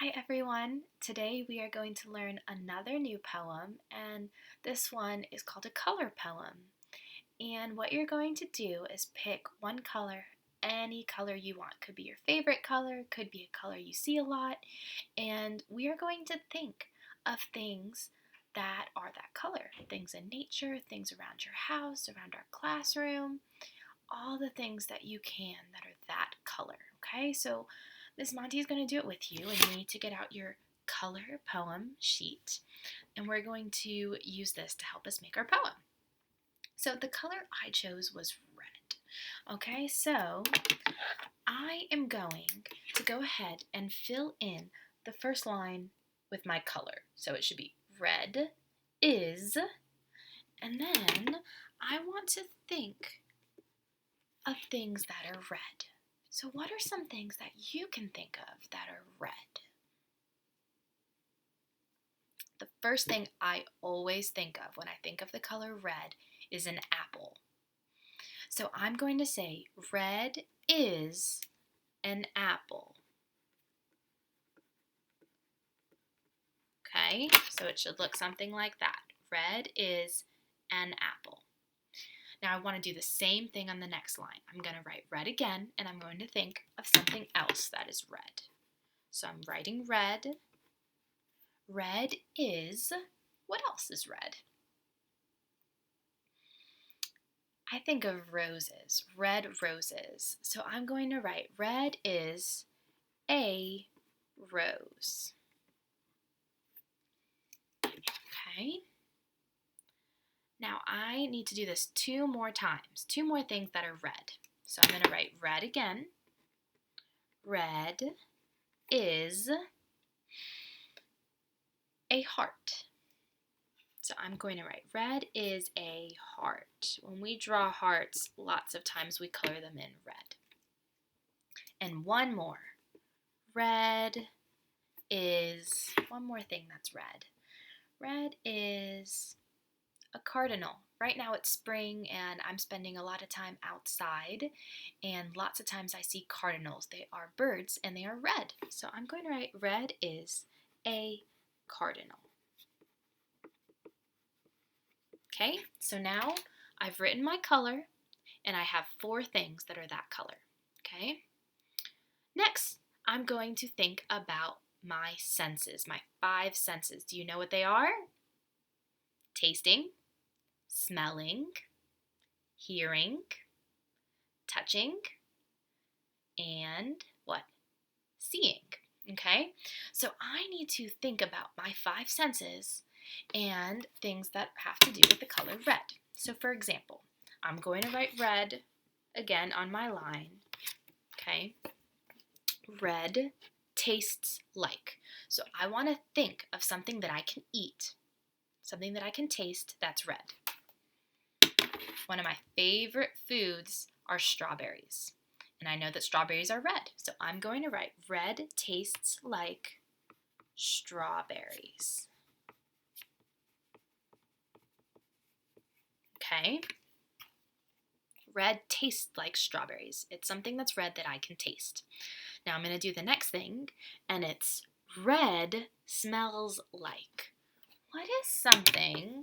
Hi everyone! Today we are going to learn another new poem, and this one is called a color poem. And what you're going to do is pick one color, any color you want. Could be your favorite color, could be a color you see a lot, and we are going to think of things that are that color. Things in nature, things around your house, around our classroom, all the things that you can that are that color, okay? So Miss Monty is going to do it with you, and you need to get out your color poem sheet, and we're going to use this to help us make our poem. So the color I chose was red. Okay, so I am going to go ahead and fill in the first line with my color. So it should be red is, and then I want to think of things that are red. So what are some things that you can think of that are red? The first thing I always think of when I think of the color red is an apple. So I'm going to say red is an apple. Okay, so it should look something like that. Red is an apple. Now I want to do the same thing on the next line. I'm going to write red again, and I'm going to think of something else that is red. So I'm writing red. Red is, what else is red? I think of roses, red roses. So I'm going to write red is a rose. Okay. Now I need to do this 2 more times, 2 more things that are red. So I'm going to write red again. Red is a heart. So I'm going to write red is a heart. When we draw hearts, lots of times we color them in red. And one more. Red is, one more thing that's red. Red is a cardinal. Right now it's spring and I'm spending a lot of time outside, and lots of times I see cardinals. They are birds and they are red. So I'm going to write red is a cardinal. Okay, so now I've written my color and I have 4 things that are that color. Okay, next I'm going to think about my senses, my 5 senses. Do you know what they are? Tasting, smelling, hearing, touching, and what? Seeing. Okay, so I need to think about my 5 senses and things that have to do with the color red. So for example, I'm going to write red again on my line. Okay, red tastes like. So I want to think of something that I can eat, something that I can taste that's red. One of my favorite foods are strawberries. And I know that strawberries are red. So I'm going to write red tastes like strawberries. Okay. Red tastes like strawberries. It's something that's red that I can taste. Now I'm going to do the next thing, and it's red smells like. What is something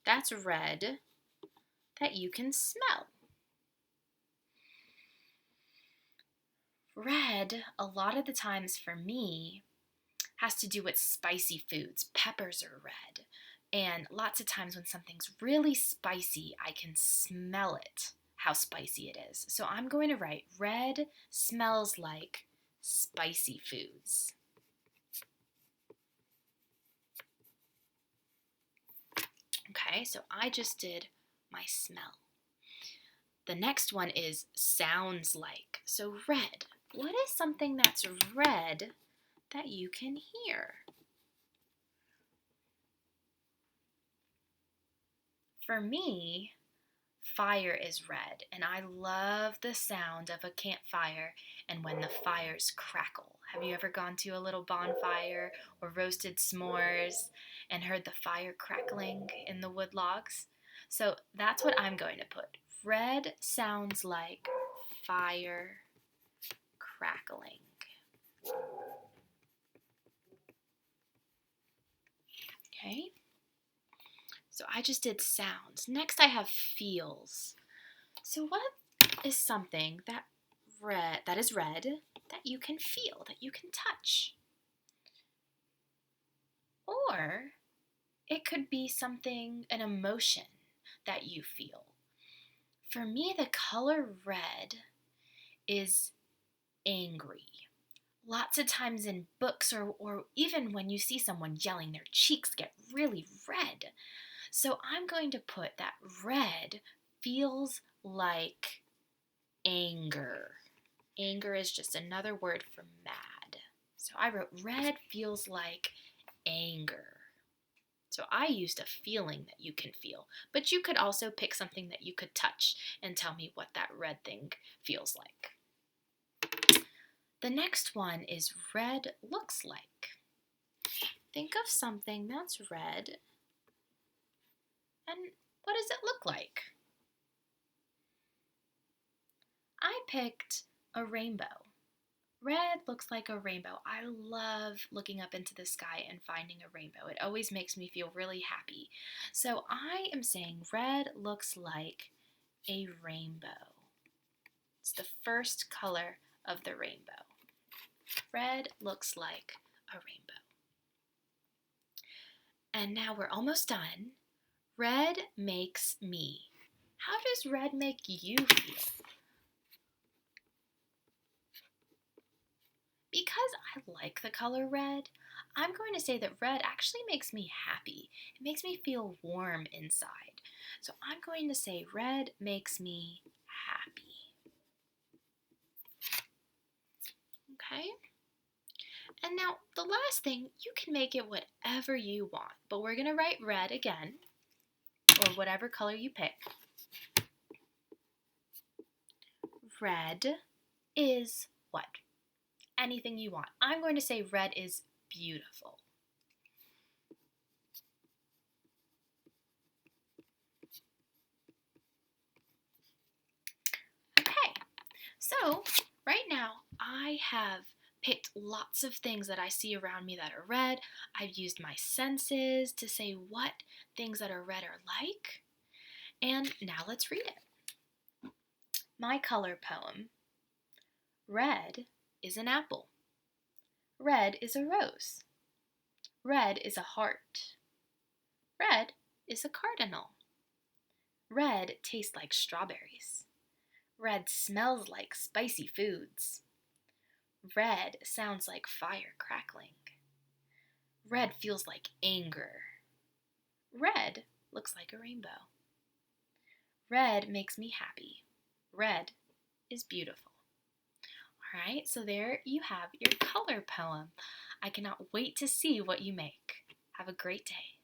that's red that you can smell? Red, a lot of the times for me, has to do with spicy foods. Peppers are red. And lots of times when something's really spicy, I can smell it, how spicy it is. So I'm going to write red smells like spicy foods. Okay, so I just did my smell. The next one is sounds like. So red. What is something that's red that you can hear? For me, fire is red, and I love the sound of a campfire and when the fires crackle. Have you ever gone to a little bonfire or roasted s'mores and heard the fire crackling in the wood logs? So that's what I'm going to put. Red sounds like fire crackling. I just did sounds. Next I have feels. So what is something that is red that you can feel, that you can touch? Or it could be something, an emotion that you feel. For me, the color red is angry. Lots of times in books or even when you see someone yelling, their cheeks get really red. So I'm going to put that red feels like anger. Anger is just another word for mad. So I wrote red feels like anger. So I used a feeling that you can feel, but you could also pick something that you could touch and tell me what that red thing feels like. The next one is red looks like. Think of something that's red, and what does it look like? I picked a rainbow. Red looks like a rainbow. I love looking up into the sky and finding a rainbow. It always makes me feel really happy. So I am saying red looks like a rainbow. It's the first color of the rainbow. Red looks like a rainbow. And now we're almost done. Red makes me. How does red make you feel? Because I like the color red, I'm going to say that red actually makes me happy. It makes me feel warm inside. So I'm going to say red makes me happy. Okay? And now the last thing, you can make it whatever you want, but we're going to write red again, or whatever color you pick. Red is what? Anything you want. I'm going to say red is beautiful. Okay, so right now I have picked lots of things that I see around me that are red. I've used my senses to say what things that are red are like. And now let's read it. My color poem. Red is an apple. Red is a rose. Red is a heart. Red is a cardinal. Red tastes like strawberries. Red smells like spicy foods. Red sounds like fire crackling. Red feels like anger. Red looks like a rainbow. Red makes me happy. Red is beautiful. All right, so there you have your color poem. I cannot wait to see what you make. Have a great day.